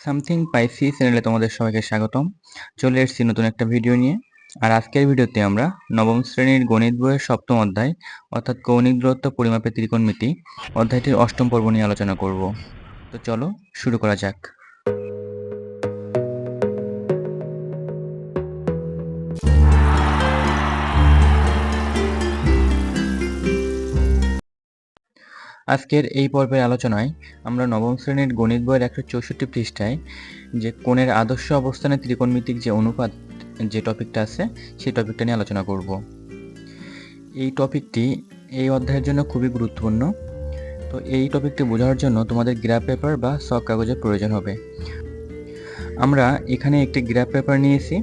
Something পাইসি চ্যানেলে তোমাদের সবাইকে স্বাগতম। চলে এসেছি নতুন একটা ভিডিও নিয়ে। আর আজকের ভিডিওতে আমরা নবম শ্রেণীর গণিত বইয়ের সপ্তম অধ্যায় অর্থাৎ কৌণিক দূরত্ব পরিমাপে ত্রিকোণমিতি অধ্যায়টির অষ্টম পর্ব নিয়ে আলোচনা করব। তো চলো শুরু করা যাক। আজকের এই পর্বের আলোচনায় আমরা নবম শ্রেণীর গণিত বইয়ের 164 পৃষ্ঠায় যে কোণের আদর্শ অবস্থানে ত্রিকোণমিতিক যে অনুপাত যে টপিকটা আছে সেই টপিকটা নিয়ে আলোচনা করব। এই টপিকটি এই অধ্যায়ের জন্য খুবই গুরুত্বপূর্ণ। তো এই টপিকটি বোঝার জন্য তোমাদের গ্রাফ পেপার বা শখ কাগজের প্রয়োজন হবে। আমরা এখানে একটি গ্রাফ পেপার নিয়েছি।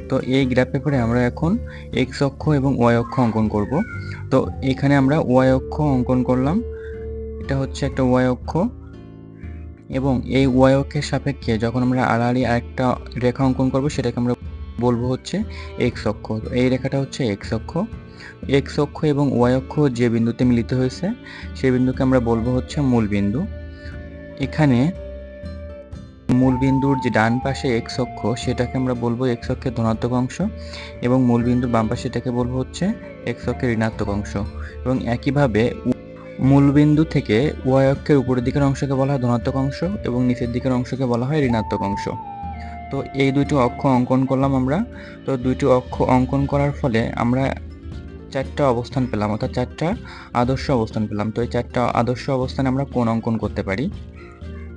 তো এই গ্রাফ পেপারে আমরা এখন এক্স অক্ষ এবং ওয়াই অক্ষ অঙ্কন করব। তো এখানে আমরা ওয়াই অক্ষ অঙ্কন করলাম। এটা হচ্ছে একটা ওয়াই অক্ষ এবং এই ওয়াই অক্ষের সাপেক্ষে যখন আমরা আড়াআড়ি আরেকটা রেখা অঙ্কন করব সেটাকে আমরা বলবো হচ্ছে এক্স অক্ষ। তো এই রেখাটা হচ্ছে এক্স অক্ষ। এক্স অক্ষ এবং ওয়াই অক্ষ যে বিন্দুতে মিলিত হয়েছে সেই বিন্দুকে আমরা বলবো হচ্ছে মূল বিন্দু। এখানে মূল বিন্দুর যে ডান পাশে এক্স অক্ষ সেটাকে আমরা বলবো এক্স অক্ষের ধনাত্মক অংশ এবং মূল বিন্দুর বাম পাশে এটাকে বলবো হচ্ছে এক্স অক্ষের ঋণাত্মক অংশ। এবং একইভাবে মূল বিন্দু থেকে ওয়াই অক্ষের উপরের দিকের অংশকে বলা হয় ধনাত্মক অংশ এবং নিচের দিকের অংশকে বলা হয় ঋণাত্মক অংশ। তো এই দুইটি অক্ষ অঙ্কন করলাম আমরা। তো দুইটি অক্ষ অঙ্কন করার ফলে আমরা চারটা অবস্থান পেলাম, অর্থাৎ চারটা আদর্শ অবস্থান পেলাম। তো এই চারটা আদর্শ অবস্থানে আমরা কোণ অঙ্কন করতে পারি।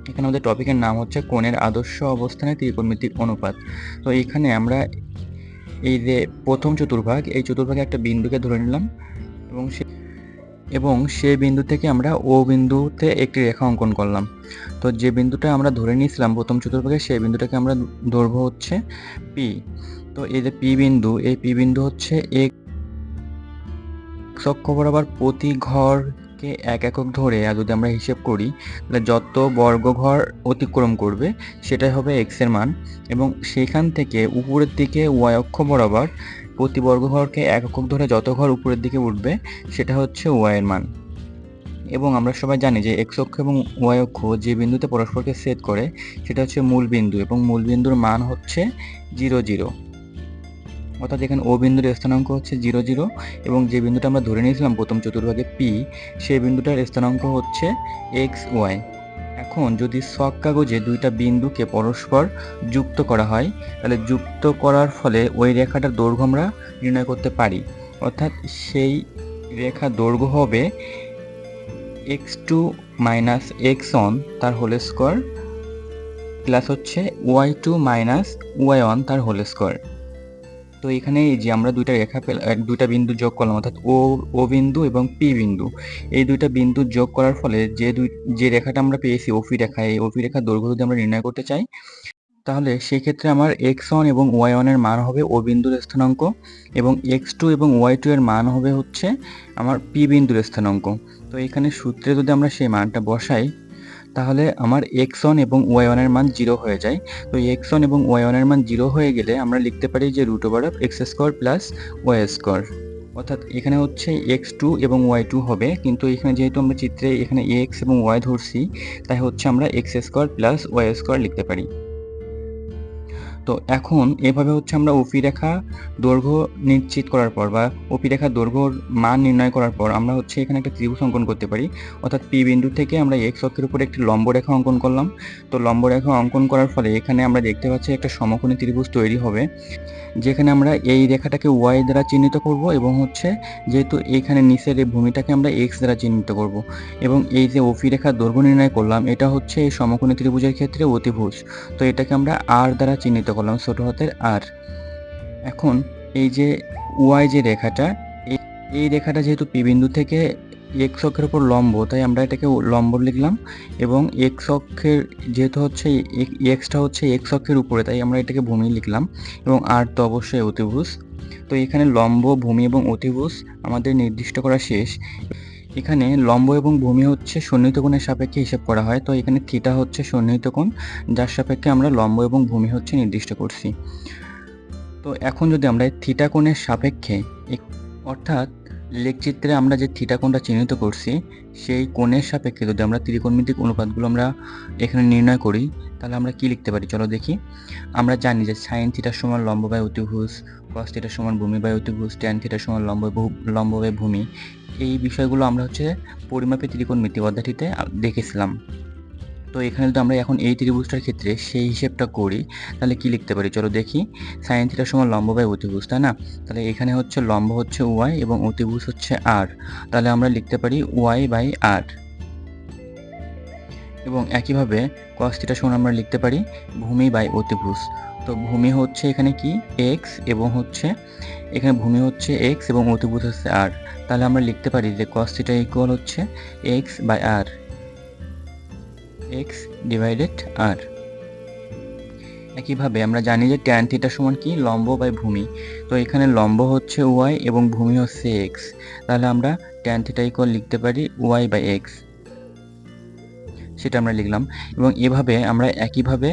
এখানে আমাদের টপিকের নাম হচ্ছে কোণের আদর্শ অবস্থানে ত্রিকোণমিতিক অনুপাত। তো এখানে আমরা এই যে প্রথম চতুর্ভাগ, এই চতুর্ভাগে একটা বিন্দুকে ধরে নিলাম এবং সেই বিন্দু থেকে আমরা ও বিন্দুতে একটি রেখা অঙ্কন করলাম। তো যে বিন্দুটা আমরা ধরে নিয়েছিলাম প্রথম চতুর্ভাগে সেই বিন্দুটাকে আমরা ধরবো হচ্ছে পি। তো এই যে পি বিন্দু, এই পি বিন্দু হচ্ছে এক্স অক্ষ বরাবর প্রতি ঘরকে এক একক ধরে আর যদি আমরা হিসেব করি তাহলে যত বর্গ ঘর অতিক্রম করবে সেটাই হবে এক্স এর মান। এবং সেখান থেকে উপরের দিকে ওয়াই অক্ষ বরাবর প্রতি বর্গ ঘরকে এক একক ধরে যত ঘর উপরের দিকে উঠবে সেটা হচ্ছে ওয়াই এর মান। এবং আমরা সবাই জানি যে এক্স অক্ষ এবং ওয়াই অক্ষ যে বিন্দুতে পরস্পরকে ছেদ করে সেটা হচ্ছে মূল বিন্দু এবং মূল বিন্দুর মান হচ্ছে 0 0। অর্থাৎ এখানে ও বিন্দুর স্থানাঙ্ক হচ্ছে 0 0 এবং যে বিন্দুটা আমরা ধরে নিয়েছিলাম প্রথম চতুর্ভাগে পি সেই বিন্দুটার স্থানাঙ্ক হচ্ছে এক্স ওয়াই। এখন যদি ছক কাগজে দুইটা বিন্দুকে পরস্পর যুক্ত করা হয় তাহলে যুক্ত করার ফলে ওই রেখাটার দৈর্ঘ্য আমরা নির্ণয় করতে পারি। অর্থাৎ সেই রেখার দৈর্ঘ্য হবে x2 মাইনাস x1 তার হোল স্কোয়ার প্লাস হচ্ছে y2 মাইনাস y1 তার হোল স্কোয়ার। তো এখানে এই যে আমরা দুইটা রেখা দুইটা বিন্দু যোগ করলাম, অর্থাৎ ও বিন্দু এবং পি বিন্দু, এই দুইটা বিন্দু যোগ করার ফলে যে রেখাটা আমরা পেয়েছি ওপি রেখা, এই ওপি রেখার দৈর্ঘ্য যদি আমরা নির্ণয় করতে চাই তাহলে সেক্ষেত্রে আমার x1 এবং y1 এর মান হবে ও বিন্দুর স্থানাঙ্ক এবং x2 এবং y2 এর মান হবে হচ্ছে আমার পি বিন্দুর স্থানাঙ্ক। তো এখানে সূত্রে যদি আমরা সেই মানটা বসাই তাহলে আমার x1 এবং y1 এর মান 0 হয়ে যায়। তো x1 এবং y1 এর মান 0 হয়ে গেলে আমরা লিখতে পারি যে √x² প্লাস y²। অর্থাৎ এখানে হচ্ছে x2 এবং y2 হবে, কিন্তু এখানে যেহেতু আমরা চিত্রে এখানে x এবং y ধরছি তাই হচ্ছে আমরা x² প্লাস y² লিখতে পারি। তো এখন এভাবে হচ্ছে আমরা ওপি রেখা দৈর্ঘ্য নিশ্চিত করার পর বা ওপি রেখার দৈর্ঘ্যর মান নির্ণয় করার পর আমরা হচ্ছে এখানে একটা ত্রিভুজ অঙ্কন করতে পারি। অর্থাৎ পি বিন্দু থেকে আমরা এক্স অক্ষের উপরে একটি লম্ব রেখা অঙ্কন করলাম। তো লম্ব রেখা অঙ্কন করার ফলে এখানে আমরা দেখতে পাচ্ছি একটা সমকোণী ত্রিভুজ তৈরি হবে, যেখানে আমরা এই রেখাটাকে ওয়াই দ্বারা চিহ্নিত করব এবং হচ্ছে যেহেতু এইখানে নিচের এই ভূমিটাকে আমরা এক্স দ্বারা চিহ্নিত করব এবং এই যে ওপি রেখার দৈর্ঘ্য নির্ণয় করলাম এটা হচ্ছে এই সমকোণী ত্রিভুজের ক্ষেত্রে অতিভুজ। তো এটাকে আমরা আর দ্বারা চিহ্নিত করলাম, ছোট হাতের আর। এখন এই যে ওয়াই যে রেখাটা, এই রেখাটা যেহেতু পি বিন্দু থেকে এক্স অক্ষের উপর লম্ব তাই আমরা এটাকে লম্ব লিখলাম এবং এক্স অক্ষের যেহেতু হচ্ছে এক্সটা হচ্ছে এক্স অক্ষের উপরে তাই আমরা এটাকে ভূমি লিখলাম এবং আর তো অবশ্যই অতিভুজ। তো এখানে লম্ব, ভূমি এবং অতিভুজ আমাদের নির্দিষ্ট করা শেষ। এখানে লম্ব এবং ভূমি হচ্ছে সন্নিহিত কোণের সাপেক্ষে হিসাব করা হয়। তো এখানে থিটা হচ্ছে সন্নিহিত কোণ যার সাপেক্ষে আমরা লম্ব এবং ভূমি হচ্ছে নির্দিষ্ট করছি। তো এখন যদি আমরা থিটা কোণের সাপেক্ষে অর্থাৎ লেখচিত্রে আমরা যে থিটা কোণটা চিহ্নিত করছি সেই কোণের সাপেক্ষে যদি আমরা ত্রিকোণমিতিক অনুপাতগুলো আমরা এখানে নির্ণয় করি তাহলে আমরা কি লিখতে পারি চলো দেখি। আমরা জানি যে সাইন থিটার সমান লম্ব বাই অতিভুজ, কস থিটার সমান ভূমি বাই অতিভুজ, ট্যান থিটার সমান লম্ব বাই ভূমি। এই বিষয়গুলো আমরা পরিমাপে ত্রিকোণমিতি অধ্যায়টিতে দেখেছিলাম। তো এখানে যদি আমরা এখন এই ত্রিভুজটার ক্ষেত্রে সেই হিসেবটা করি তাহলে কি লিখতে পারি চলো দেখি। সাইন থিটার সমান লম্ব বাই অতিভুজ, তাই না? তাহলে এখানে লম্ব ওয়াই এবং অতিভুজ আর। তাহলে আমরা লিখতে পারি ওয়াই বাই আর। এবং একইভাবে কস থিটার সমান আমরা লিখতে পারি ভূমি বাই অতিভুজ। তো ভূমি এখানে কি এক্স এবং এখানে ভূমি এক্স এবং অতিভুজ আর। তাহলে আমরা লিখতে পারি যে cos theta equal x by r, x divided r। একইভাবে আমরা জানি যে ট্যান থিটা সমান কি লম্ব বাই ভূমি। তো এখানে লম্ব y এবং ভূমি x। তাহলে আমরা ট্যান থিটা ইকুয়াল লিখতে পারি y বাই x, সেটা আমরা লিখলাম। এবং এভাবে আমরা একইভাবে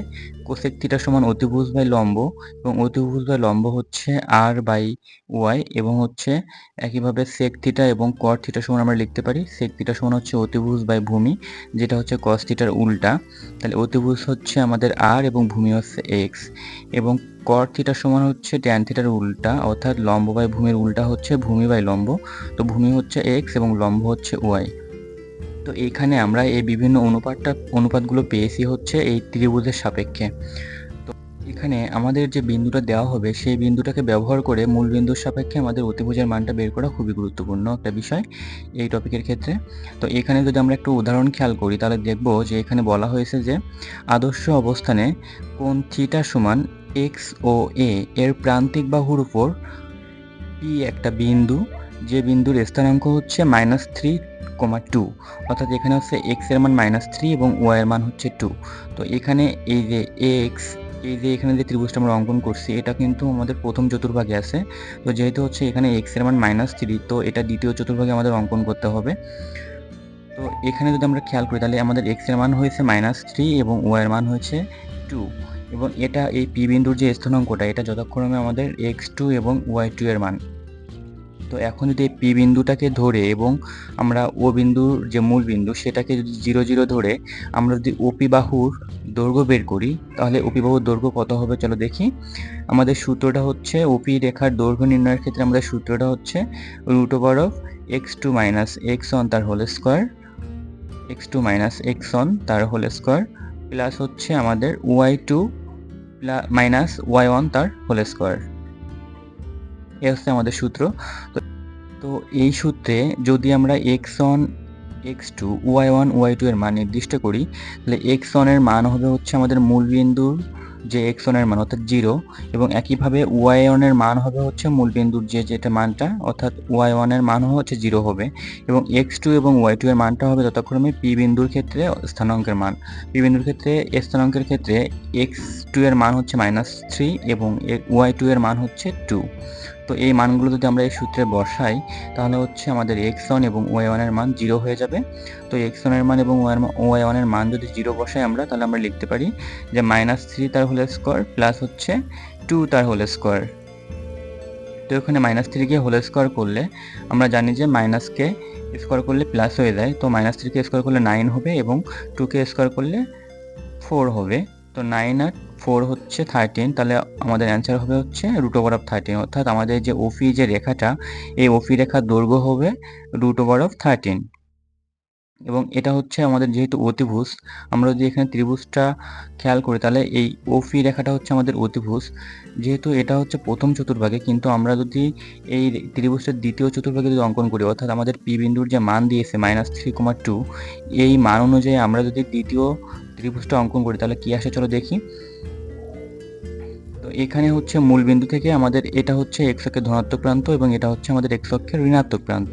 কোসেক থিটা সমান অতিভুজ বাই লম্ব এবং অতিভুজ বাই লম্ব r বাই y এবং একইভাবে সেক থিটা এবং কট থিটা সমান আমরা লিখতে পারি সেক থিটা সমান অতিভুজ বাই ভূমি, যেটা কস থিটার উল্টা। তাহলে অতিভুজ আমাদের r এবং ভূমি x এবং কট থিটা সমান ট্যান থিটার উল্টা, অর্থাৎ লম্ব বাই ভূমির উল্টা ভূমি বাই লম্ব। তো ভূমি x এবং লম্ব y। তো এইখানে আমরা এই বিভিন্ন অনুপাতগুলো পেয়েছি এই ত্রিভুজের সাপেক্ষে। তো এখানে আমাদের যে বিন্দুটা দেওয়া হবে সেই বিন্দুটাকে ব্যবহার করে মূল বিন্দুর সাপেক্ষে আমাদের অতিভুজের মানটা বের করা খুবই গুরুত্বপূর্ণ একটা বিষয় এই টপিকের ক্ষেত্রে। তো এখানে যদি আমরা একটু উদাহরণ খেয়াল করি তাহলে দেখব যে এখানে বলা হয়েছে যে আদর্শ অবস্থানে কোণ থিটা সমান এক্স ও এ এর প্রান্তিক বাহুর উপর পি একটা বিন্দু, যে বিন্দুর স্থানাঙ্ক -3,2, অর্থাৎ এখানে এক্স এর মান -3 এবং ওয়াই এর মান 2। তো এখানে এই যে এক্স, এখানে যে ত্রিভুজটা আমরা অঙ্কন করছি এটা কিন্তু আমাদের প্রথম চতুর্ভাগে আছে। তো যেহেতু এখানে এক্স এর মান -3, তো এটা দ্বিতীয় চতুর্ভাগে আমাদের অঙ্কন করতে হবে। তো এখানে যদি আমরা খেয়াল করি তাহলে আমাদের এক্স এর মান -3 এবং ওয়াই এর মান 2 এবং এটা এই পি বিন্দুর যে স্থানাঙ্কটা এটা যথাক্রমে আমাদের x2 এবং y2 এর মান। তো এখন যদি এই পি বিন্দুটাকে ধরে এবং আমরা ও বিন্দুর যে মূল বিন্দু সেটাকে যদি 0, 0 ধরে আমরা যদি ওপি বাহুর দৈর্ঘ্য বের করি তাহলে ওপি বাহুর দৈর্ঘ্য কত হবে চলো দেখি। আমাদের সূত্রটা ওপি রেখার দৈর্ঘ্য নির্ণয়ের ক্ষেত্রে আমাদের সূত্রটা √x2 - x1 তার হোল স্কয়ার, x2 - x1 তার হোল স্কয়ার প্লাস আমাদের y2 y1 তার হোল স্কয়ার। এ আমাদের সূত্র। তো এই সূত্রে যদি আমরা x1 x2 y1 y2 এর মান নির্দিষ্ট করি তাহলে x1 এর মান হবে আমাদের মূল বিন্দুর যে x1 এর মান অর্থাৎ 0 এবং একইভাবে y1 এর মান হবে মূল বিন্দুর যেটা মানটা অর্থাৎ y1 এর মান 0 হবে এবং x2 এবং y2 এর মানটা হবে যথাক্রমে p বিন্দুর ক্ষেত্রে স্থানাঙ্কের মান। p বিন্দুর ক্ষেত্রে স্থানাঙ্কের ক্ষেত্রে x2 এর মান -3 এবং y2 এর মান 2। তো এই মানগুলো যদি আমরা এই সূত্রে বসাই তাহলে আমাদের x1 এবং y1 এর মান 0 হয়ে যাবে। তো x1 এর মান এবং y1 এর মান যদি 0 বসাই আমরা তাহলে আমরা লিখতে পারি যে -3 তার হোল স্কয়ার প্লাস 2 তার হোল স্কয়ার। তো এখানে -3 কে হোল স্কয়ার করলে আমরা জানি যে মাইনাস কে স্কয়ার করলে প্লাস হয়ে যায়। তো -3 কে স্কয়ার করলে 9 হবে এবং 2 কে স্কয়ার করলে 4 হবে। তো 9 আর 4 13, তাহলে আমাদের অ্যান্সার হবে √13, অর্থাৎ আমাদের যে ওপি যে রেখাটা এই ওপি রেখার দৈর্ঘ্য হবে √13 এবং এটা আমাদের যেহেতু অতিভুজ, আমরা যদি এখানে ত্রিভুজটা খেয়াল করি তাহলে এই ওপি রেখাটা আমাদের অতিভুজ। যেহেতু এটা প্রথম চতুর্ভাগে, কিন্তু আমরা যদি এই ত্রিভুজটার দ্বিতীয় চতুর্ভাগে যদি অঙ্কন করি অর্থাৎ আমাদের পি বিন্দুর যে মান দিয়েছে -3,2 এই মান অনুযায়ী আমরা যদি দ্বিতীয় ত্রিভুজটা অঙ্কন করি তাহলে কি আসে চলো দেখি। তো এখানে মূল বিন্দু থেকে আমাদের এটা x অক্ষের ধনাত্মক প্রান্ত এবং এটা আমাদের x অক্ষের ঋণাত্মক প্রান্ত।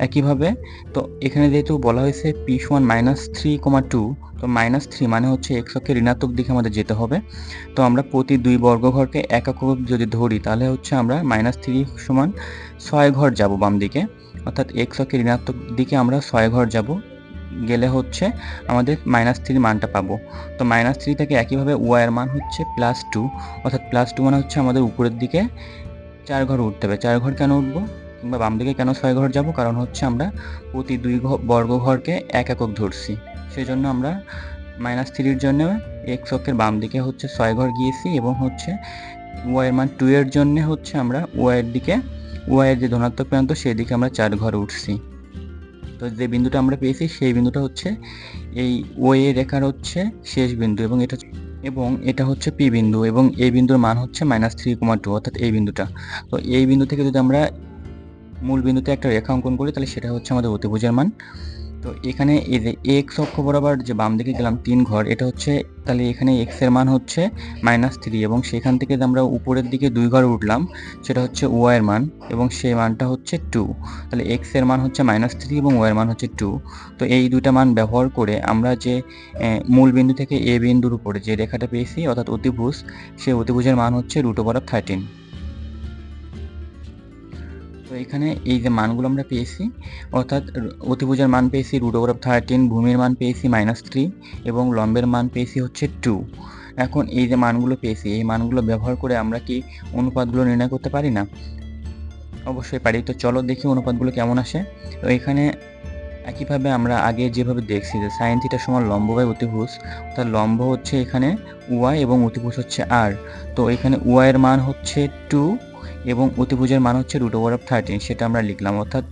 একইভাবে তো এখানে যেহেতু বলা হয়েছে p সমান -3,2, তো -3 মানে x অক্ষের ঋণাত্মক দিকে আমাদের যেতে হবে। তো আমরা প্রতি 2 বর্গঘরকে একক যদি ধরি তাহলে আমরা -3 সমান 6 ঘর যাব বাম দিকে, অর্থাৎ x অক্ষের ঋণাত্মক দিকে আমরা 6 ঘর যাব, গেলে আমাদের -3 মানটা পাবো। তো -3 থেকে একইভাবে y এর মান +2, অর্থাৎ +2 মানে আমাদের উপরের দিকে 4 ঘর উঠতে হবে। 4 ঘর কেন উঠবো? কিংবা বাম দিকে কেন 6 ঘর যাব, কারণ হচ্ছে আমরা প্রতি 2 বর্গ ঘরকে 1 একক ধরছি, সেজন্য আমরা -3 জন্য এক্স অক্ষের বাম দিকে হচ্ছে 6 ঘর গিয়েছি এবং হচ্ছে y এর মান 2 এর জন্য হচ্ছে আমরা y এর দিকে, y এর যে ধনাত্মক প্রান্ত সেই দিকে আমরা 4 ঘর উঠছি। তো যে বিন্দুটা আমরা পেয়েছি সেই বিন্দুটা হচ্ছে এই OA রেখার হচ্ছে শেষ বিন্দু এবং এটা হচ্ছে P বিন্দু এবং এই বিন্দুর মান হচ্ছে -3,2 অর্থাৎ এই বিন্দুটা। তো এই বিন্দু থেকে যদি আমরা মূল বিন্দুতে একটা রেখা অঙ্কন করি তাহলে সেটা হচ্ছে আমাদের অতিভুজের মান। তো এখানে এই যে x অক্ষ বরাবর যে বাম দিকে গেলাম 3 ঘর, এটা হচ্ছে তাহলে এখানে x এর মান হচ্ছে -3 এবং সেখান থেকে যে আমরা উপরের দিকে 2 ঘর উঠলাম সেটা হচ্ছে y এর মান এবং সেই মানটা হচ্ছে 2। তাহলে x এর মান হচ্ছে -3 এবং y এর মান হচ্ছে 2। তো এই দুইটা মান ব্যবহার করে আমরা যে মূল বিন্দু থেকে a বিন্দুর উপরে যে রেখাটা পেয়েছি অর্থাৎ অতিভুজ, সেই অতিভুজের মান হচ্ছে √13। তো এখানে এই যে মানগুলো আমরা পেয়েছি অর্থাৎ অতিভুজের মান পেয়েছি √13, ভূমির মান পেয়েছি -3 এবং লম্বের মান পেয়েছি হচ্ছে 2। এখন এই যে মানগুলো পেয়েছি এই মানগুলো ব্যবহার করে আমরা কি অনুপাতগুলো নির্ণয় করতে পারি না? অবশ্যই পারি। তো চলো দেখি অনুপাতগুলো কেমন আসে। তো এখানে একইভাবে আমরা আগে যেভাবে দেখছি যে sin θ সমান লম্ব বাই অতিভুজ, অর্থাৎ লম্ব হচ্ছে এখানে y এবং অতিভুজ হচ্ছে r। তো এখানে y এর মান হচ্ছে 2 এবং অতিভুজের মান হচ্ছে √13, সেটা আমরা লিখলাম। অর্থাৎ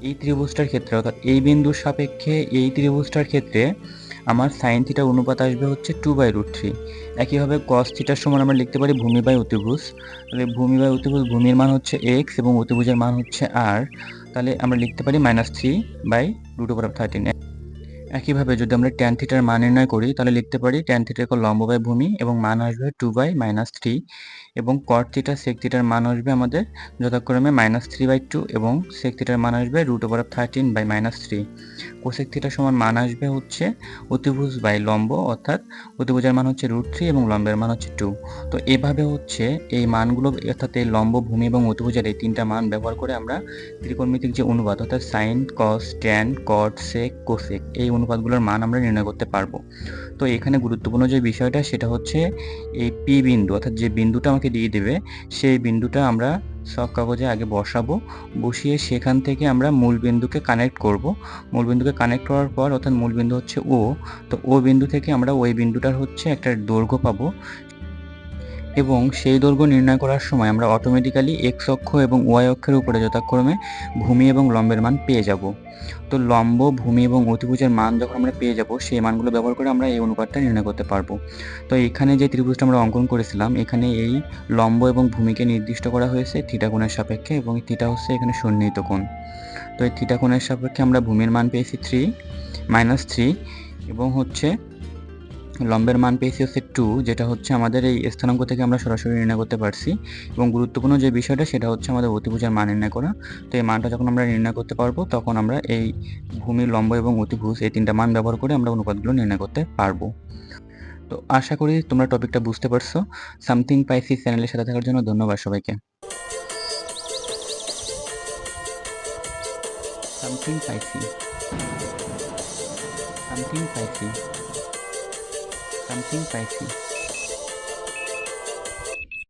এই ত্রিভুজটার ক্ষেত্রে অর্থাৎ এই বিন্দুর সাপেক্ষে এই ত্রিভুজটার ক্ষেত্রে আমার sin θ অনুপাত আসবে হচ্ছে 2/√3। একইভাবে cos θ সমান আমরা লিখতে পারি ভূমি বাই অতিভুজ। তাহলে ভূমি বাই অতিভুজ, ভূমির মান হচ্ছে x এবং অতিভুজের মান হচ্ছে r। তাহলে আমরা লিখতে পারি -3/√13। একইভাবে যদি আমরা tan θ এর মান নির্ণয় করি তাহলে লিখতে পারি tan θ লম্ব বাই ভূমি এবং মান আসবে 2/-3 এবং cot θ sec θ এর মান আসবে আমাদের যথাক্রমে -3/2 এবং sec θ এর মান আসবে √13/-3। cosec θ সমান মান আসবে হচ্ছে অতিভুজ বাই লম্ব অর্থাৎ অতিভুজের মান হচ্ছে √3 এবং লম্বের মান হচ্ছে 2। তো এভাবে হচ্ছে এই মানগুলো অর্থাৎ এই লম্ব, ভূমি এবং অতিভুজের এই তিনটা মান ব্যবহার করে আমরা ত্রিকোণমিতিক যে অনুপাত অর্থাৎ sin, cos, tan, cot, sec, cosec এই অনুপাতগুলোর মান আমরা নির্ণয় করতে পারবো। তো এখানে গুরুত্বপূর্ণ যে বিষয়টা সেটা হচ্ছে এই P বিন্দু অর্থাৎ যে বিন্দুটা আমাকে দিয়ে দেবে সেই বিন্দুটা আমরা ছক কাগজে আগে বসাবো, বসিয়ে সেখান থেকে আমরা মূল বিন্দুকে কানেক্ট করব। মূল বিন্দুকে কানেক্ট করার পর অর্থাৎ মূল বিন্দু হচ্ছে O, তো O বিন্দু থেকে আমরা ওই বিন্দুটার হচ্ছে একটা দৈর্ঘ্য পাবো এবং সেই দৈর্ঘ্য নির্ণয় করার সময় আমরা অটোমেটিক্যালি x অক্ষ এবং y অক্ষের উপরে যথাক্রমে ভূমি এবং লম্বের মান পেয়ে যাব। তো লম্ব, ভূমি এবং অতিভুজের মান যখন আমরা পেয়ে যাব সেই মানগুলো ব্যবহার করে আমরা এই অনুপাতটা নির্ণয় করতে পারবো। তো এখানে যে ত্রিভুজটা আমরা অঙ্কন করেছিলাম এখানে এই লম্ব এবং ভূমিকে নির্দিষ্ট করা হয়েছে থিটা কোণের সাপেক্ষে এবং থিটা হচ্ছে এখানে সন্নিহিত কোণ। তো এই থিটা কোণের সাপেক্ষে আমরা ভূমির মান পেয়েছি -3 এবং হচ্ছে লম্বের মান পেয়েছি হচ্ছে 2, যেটা হচ্ছে আমাদের এই স্থানাঙ্ক থেকে আমরা সরাসরি নির্ণয় করতে পারছি এবং গুরুত্বপূর্ণ যে বিষয়টা সেটা হচ্ছে আমাদের অতিভুজের মান নির্ণয় করা। তো এই মানটা যখন আমরা নির্ণয় করতে পারবো তখন আমরা এই ভূমি, লম্ব এবং অতিভুজ এই তিনটা মান ব্যবহার করে আমরা অনুপাতগুলো নির্ণয় করতে পারবো। তো আশা করি তোমরা টপিকটা বুঝতে পারছো। সামথিং পাইসি চ্যানেলের সাথে থাকার জন্য ধন্যবাদ সবাইকে। Something spicy, something spicy, something পাইসি।